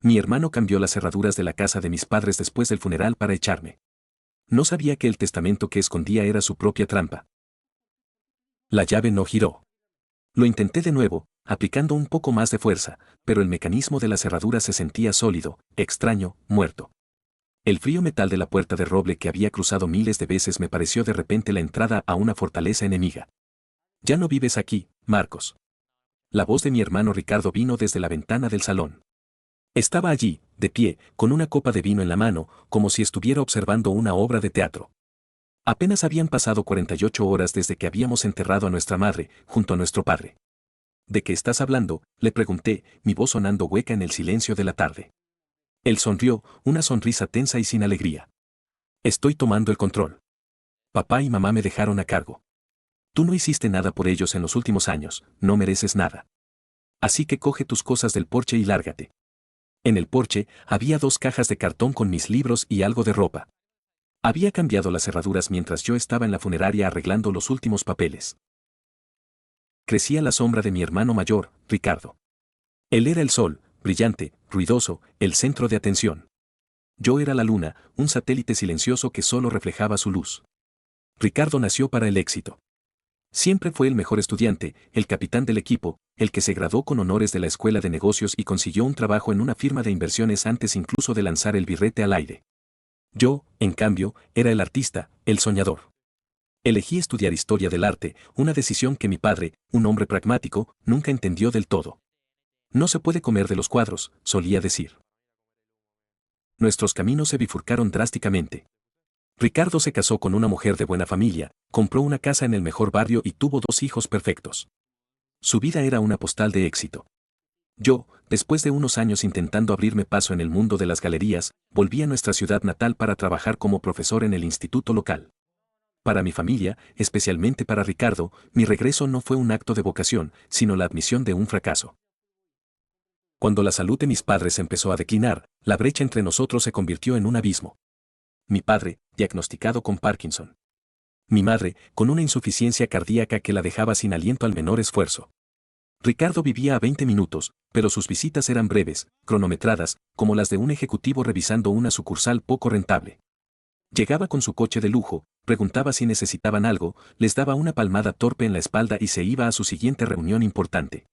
Mi hermano cambió las cerraduras de la casa de mis padres después del funeral para echarme. No sabía que el testamento que escondía era su propia trampa. La llave no giró. Lo intenté de nuevo, aplicando un poco más de fuerza, pero el mecanismo de la cerradura se sentía sólido, extraño, muerto. El frío metal de la puerta de roble que había cruzado miles de veces me pareció de repente la entrada a una fortaleza enemiga. Ya no vives aquí, Marcos. La voz de mi hermano Ricardo vino desde la ventana del salón. Estaba allí, de pie, con una copa de vino en la mano, como si estuviera observando una obra de teatro. Apenas habían pasado 48 horas desde que habíamos enterrado a nuestra madre, junto a nuestro padre. ¿De qué estás hablando?, le pregunté, mi voz sonando hueca en el silencio de la tarde. Él sonrió, una sonrisa tensa y sin alegría. Estoy tomando el control. Papá y mamá me dejaron a cargo. Tú no hiciste nada por ellos en los últimos años, no mereces nada. Así que coge tus cosas del porche y lárgate. En el porche había 2 cajas de cartón con mis libros y algo de ropa. Había cambiado las cerraduras mientras yo estaba en la funeraria arreglando los últimos papeles. Crecía la sombra de mi hermano mayor, Ricardo. Él era el sol, brillante, ruidoso, el centro de atención. Yo era la luna, un satélite silencioso que solo reflejaba su luz. Ricardo nació para el éxito. Siempre fue el mejor estudiante, el capitán del equipo, el que se graduó con honores de la escuela de negocios y consiguió un trabajo en una firma de inversiones antes incluso de lanzar el birrete al aire. Yo, en cambio, era el artista, el soñador. Elegí estudiar historia del arte, una decisión que mi padre, un hombre pragmático, nunca entendió del todo. No se puede comer de los cuadros, solía decir. Nuestros caminos se bifurcaron drásticamente. Ricardo se casó con una mujer de buena familia, compró una casa en el mejor barrio y tuvo 2 hijos perfectos. Su vida era una postal de éxito. Yo, después de unos años intentando abrirme paso en el mundo de las galerías, volví a nuestra ciudad natal para trabajar como profesor en el instituto local. Para mi familia, especialmente para Ricardo, mi regreso no fue un acto de vocación, sino la admisión de un fracaso. Cuando la salud de mis padres empezó a declinar, la brecha entre nosotros se convirtió en un abismo. Mi padre, diagnosticado con Parkinson. Mi madre, con una insuficiencia cardíaca que la dejaba sin aliento al menor esfuerzo. Ricardo vivía a 20 minutos, pero sus visitas eran breves, cronometradas, como las de un ejecutivo revisando una sucursal poco rentable. Llegaba con su coche de lujo, preguntaba si necesitaban algo, les daba una palmada torpe en la espalda y se iba a su siguiente reunión importante.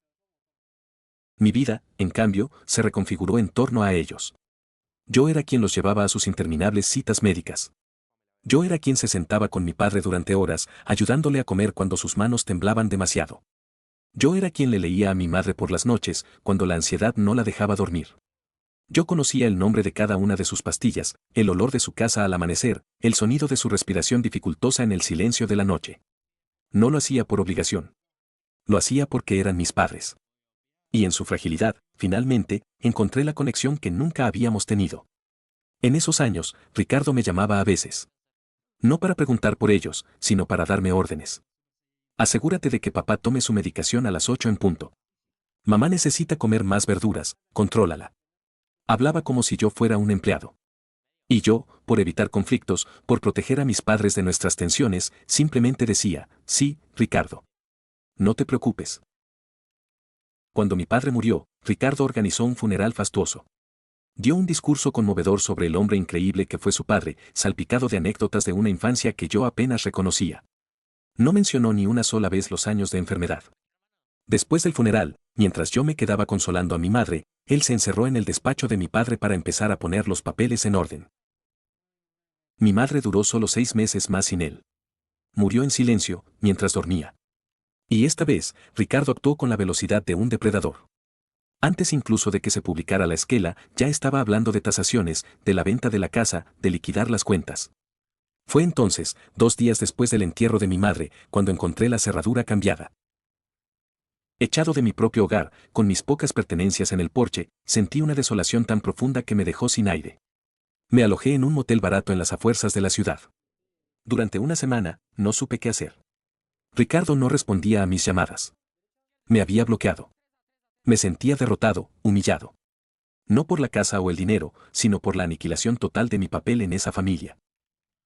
Mi vida, en cambio, se reconfiguró en torno a ellos. Yo era quien los llevaba a sus interminables citas médicas. Yo era quien se sentaba con mi padre durante horas, ayudándole a comer cuando sus manos temblaban demasiado. Yo era quien le leía a mi madre por las noches, cuando la ansiedad no la dejaba dormir. Yo conocía el nombre de cada una de sus pastillas, el olor de su casa al amanecer, el sonido de su respiración dificultosa en el silencio de la noche. No lo hacía por obligación. Lo hacía porque eran mis padres. Y en su fragilidad, finalmente, encontré la conexión que nunca habíamos tenido. En esos años, Ricardo me llamaba a veces. No para preguntar por ellos, sino para darme órdenes. Asegúrate de que papá tome su medicación a las 8 en punto. Mamá necesita comer más verduras, contrólala. Hablaba como si yo fuera un empleado. Y yo, por evitar conflictos, por proteger a mis padres de nuestras tensiones, simplemente decía, sí, Ricardo. No te preocupes. Cuando mi padre murió, Ricardo organizó un funeral fastuoso. Dio un discurso conmovedor sobre el hombre increíble que fue su padre, salpicado de anécdotas de una infancia que yo apenas reconocía. No mencionó ni una sola vez los años de enfermedad. Después del funeral, mientras yo me quedaba consolando a mi madre, él se encerró en el despacho de mi padre para empezar a poner los papeles en orden. Mi madre duró solo 6 meses más sin él. Murió en silencio, mientras dormía. Y esta vez, Ricardo actuó con la velocidad de un depredador. Antes incluso de que se publicara la esquela, ya estaba hablando de tasaciones, de la venta de la casa, de liquidar las cuentas. Fue entonces, 2 días después del entierro de mi madre, cuando encontré la cerradura cambiada. Echado de mi propio hogar, con mis pocas pertenencias en el porche, sentí una desolación tan profunda que me dejó sin aire. Me alojé en un motel barato en las afueras de la ciudad. Durante una semana, no supe qué hacer. Ricardo no respondía a mis llamadas. Me había bloqueado. Me sentía derrotado, humillado. No por la casa o el dinero, sino por la aniquilación total de mi papel en esa familia.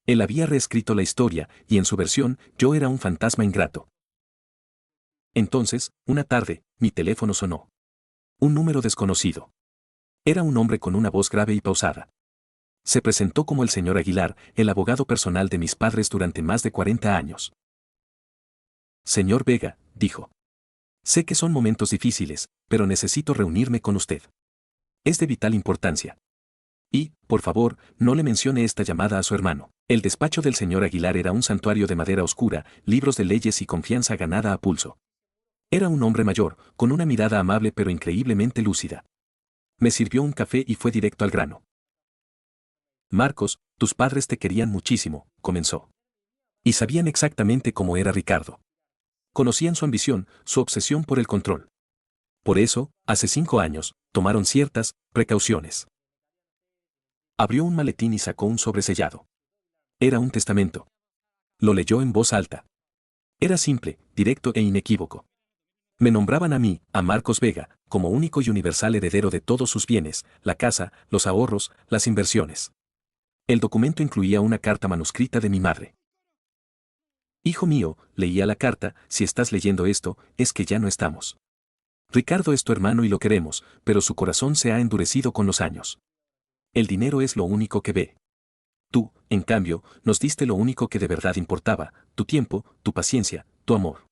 Él había reescrito la historia, y en su versión, yo era un fantasma ingrato. Entonces, una tarde, mi teléfono sonó. Un número desconocido. Era un hombre con una voz grave y pausada. Se presentó como el señor Aguilar, el abogado personal de mis padres durante más de 40 años. Señor Vega, dijo. Sé que son momentos difíciles, pero necesito reunirme con usted. Es de vital importancia. Y, por favor, no le mencione esta llamada a su hermano. El despacho del señor Aguilar era un santuario de madera oscura, libros de leyes y confianza ganada a pulso. Era un hombre mayor, con una mirada amable pero increíblemente lúcida. Me sirvió un café y fue directo al grano. Marcos, tus padres te querían muchísimo, comenzó. Y sabían exactamente cómo era Ricardo. Conocían su ambición, su obsesión por el control. Por eso, hace 5 años, tomaron ciertas precauciones. Abrió un maletín y sacó un sobresellado. Era un testamento. Lo leyó en voz alta. Era simple, directo e inequívoco. Me nombraban a mí, a Marcos Vega, como único y universal heredero de todos sus bienes, la casa, los ahorros, las inversiones. El documento incluía una carta manuscrita de mi madre. Hijo mío, leía la carta, si estás leyendo esto, es que ya no estamos. Ricardo es tu hermano y lo queremos, pero su corazón se ha endurecido con los años. El dinero es lo único que ve. Tú, en cambio, nos diste lo único que de verdad importaba, tu tiempo, tu paciencia, tu amor.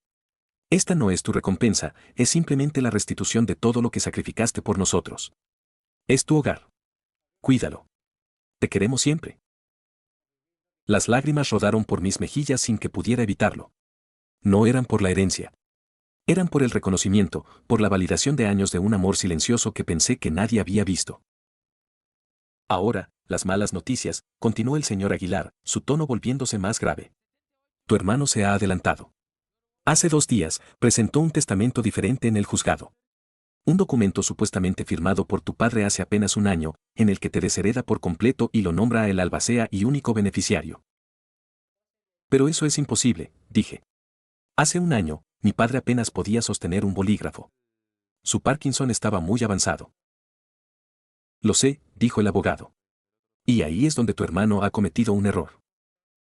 Esta no es tu recompensa, es simplemente la restitución de todo lo que sacrificaste por nosotros. Es tu hogar. Cuídalo. Te queremos siempre. Las lágrimas rodaron por mis mejillas sin que pudiera evitarlo. No eran por la herencia. Eran por el reconocimiento, por la validación de años de un amor silencioso que pensé que nadie había visto. Ahora, las malas noticias, continuó el señor Aguilar, su tono volviéndose más grave. Tu hermano se ha adelantado. Hace 2 días, presentó un testamento diferente en el juzgado. Un documento supuestamente firmado por tu padre hace apenas 1 año, en el que te deshereda por completo y lo nombra a el albacea y único beneficiario. Pero eso es imposible, dije. Hace 1 año, mi padre apenas podía sostener un bolígrafo. Su Parkinson estaba muy avanzado. Lo sé, dijo el abogado. Y ahí es donde tu hermano ha cometido un error.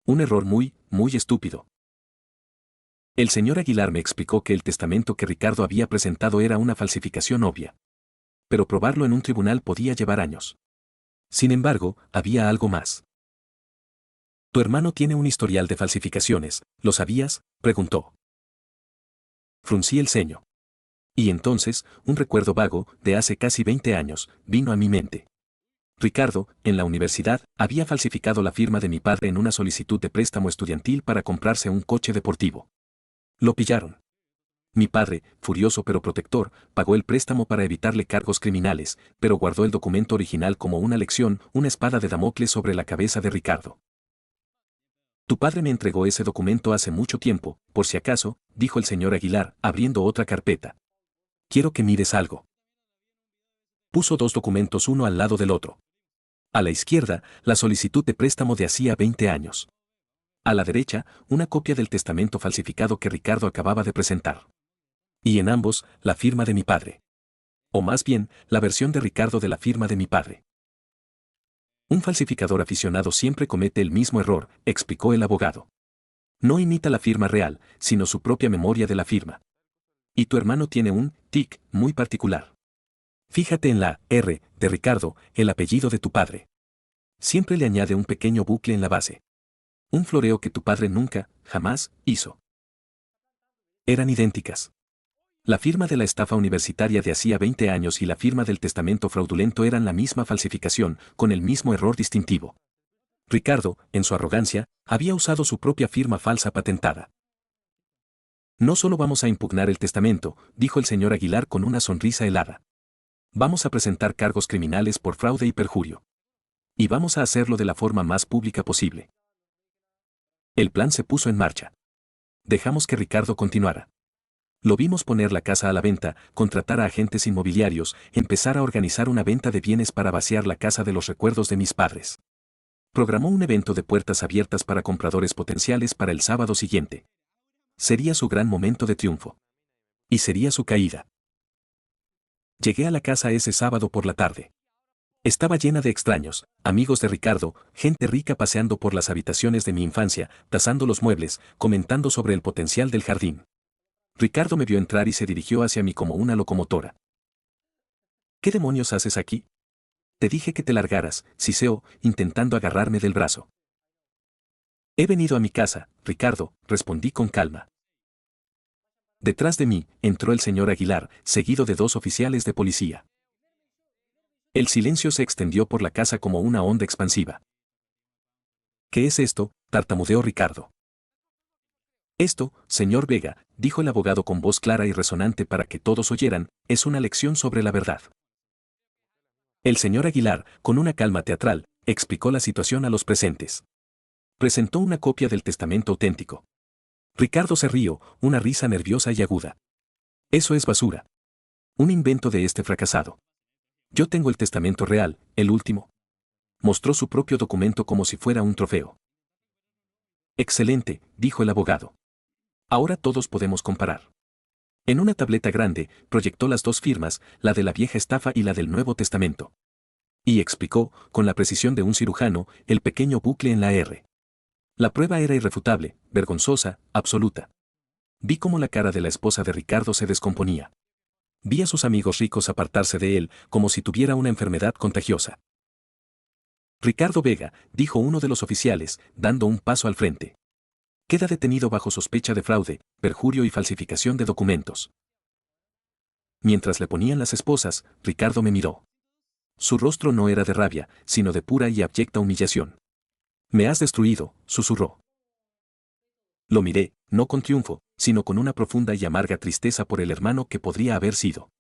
Un error muy, muy estúpido. El señor Aguilar me explicó que el testamento que Ricardo había presentado era una falsificación obvia. Pero probarlo en un tribunal podía llevar años. Sin embargo, había algo más. Tu hermano tiene un historial de falsificaciones, ¿lo sabías?, preguntó. Fruncí el ceño. Y entonces, un recuerdo vago, de hace casi 20 años, vino a mi mente. Ricardo, en la universidad, había falsificado la firma de mi padre en una solicitud de préstamo estudiantil para comprarse un coche deportivo. Lo pillaron. Mi padre, furioso pero protector, pagó el préstamo para evitarle cargos criminales, pero guardó el documento original como una lección, una espada de Damocles sobre la cabeza de Ricardo. Tu padre me entregó ese documento hace mucho tiempo, por si acaso, dijo el señor Aguilar, abriendo otra carpeta. Quiero que mires algo. Puso 2 documentos uno al lado del otro. A la izquierda, la solicitud de préstamo de hacía 20 años. A la derecha, una copia del testamento falsificado que Ricardo acababa de presentar. Y en ambos, la firma de mi padre. O más bien, la versión de Ricardo de la firma de mi padre. Un falsificador aficionado siempre comete el mismo error, explicó el abogado. No imita la firma real, sino su propia memoria de la firma. Y tu hermano tiene un tic muy particular. Fíjate en la R de Ricardo, el apellido de tu padre. Siempre le añade un pequeño bucle en la base. Un floreo que tu padre nunca, jamás, hizo. Eran idénticas. La firma de la estafa universitaria de hacía 20 años y la firma del testamento fraudulento eran la misma falsificación, con el mismo error distintivo. Ricardo, en su arrogancia, había usado su propia firma falsa patentada. No solo vamos a impugnar el testamento, dijo el señor Aguilar con una sonrisa helada. Vamos a presentar cargos criminales por fraude y perjurio. Y vamos a hacerlo de la forma más pública posible. El plan se puso en marcha. Dejamos que Ricardo continuara. Lo vimos poner la casa a la venta, contratar a agentes inmobiliarios, empezar a organizar una venta de bienes para vaciar la casa de los recuerdos de mis padres. Programó un evento de puertas abiertas para compradores potenciales para el sábado siguiente. Sería su gran momento de triunfo. Y sería su caída. Llegué a la casa ese sábado por la tarde. Estaba llena de extraños, amigos de Ricardo, gente rica paseando por las habitaciones de mi infancia, tasando los muebles, comentando sobre el potencial del jardín. Ricardo me vio entrar y se dirigió hacia mí como una locomotora. ¿Qué demonios haces aquí?, Te dije que te largaras, siseó, intentando agarrarme del brazo. He venido a mi casa, Ricardo, respondí con calma. Detrás de mí, entró el señor Aguilar, seguido de 2 oficiales de policía. El silencio se extendió por la casa como una onda expansiva. ¿Qué es esto?, tartamudeó Ricardo. Esto, señor Vega, dijo el abogado con voz clara y resonante para que todos oyeran, es una lección sobre la verdad. El señor Aguilar, con una calma teatral, explicó la situación a los presentes. Presentó una copia del testamento auténtico. Ricardo se rió, una risa nerviosa y aguda. Eso es basura. Un invento de este fracasado. Yo tengo el testamento real, el último. Mostró su propio documento como si fuera un trofeo. Excelente, dijo el abogado. Ahora todos podemos comparar. En una tableta grande, proyectó las 2 firmas, la de la vieja estafa y la del Nuevo Testamento. Y explicó, con la precisión de un cirujano, el pequeño bucle en la R. La prueba era irrefutable, vergonzosa, absoluta. Vi cómo la cara de la esposa de Ricardo se descomponía. Vi a sus amigos ricos apartarse de él, como si tuviera una enfermedad contagiosa. Ricardo Vega, dijo uno de los oficiales, dando un paso al frente. Queda detenido bajo sospecha de fraude, perjurio y falsificación de documentos. Mientras le ponían las esposas, Ricardo me miró. Su rostro no era de rabia, sino de pura y abyecta humillación. Me has destruido, susurró. Lo miré, no con triunfo, sino con una profunda y amarga tristeza por el hermano que podría haber sido.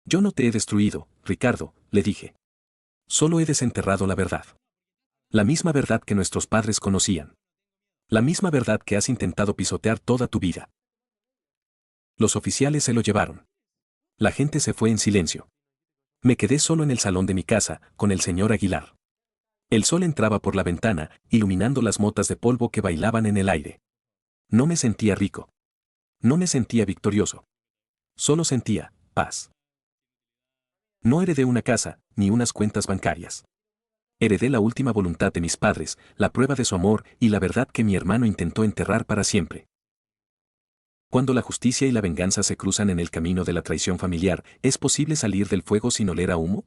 Yo no te he destruido, Ricardo, le dije. Solo he desenterrado la verdad. La misma verdad que nuestros padres conocían. La misma verdad que has intentado pisotear toda tu vida. Los oficiales se lo llevaron. La gente se fue en silencio. Me quedé solo en el salón de mi casa, con el señor Aguilar. El sol entraba por la ventana, iluminando las motas de polvo que bailaban en el aire. No me sentía rico. No me sentía victorioso. Solo sentía paz. No heredé una casa, ni unas cuentas bancarias. Heredé la última voluntad de mis padres, la prueba de su amor y la verdad que mi hermano intentó enterrar para siempre. Cuando la justicia y la venganza se cruzan en el camino de la traición familiar, ¿es posible salir del fuego sin oler a humo?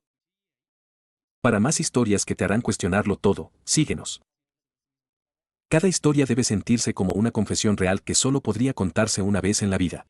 Para más historias que te harán cuestionarlo todo, síguenos. Cada historia debe sentirse como una confesión real que solo podría contarse una vez en la vida.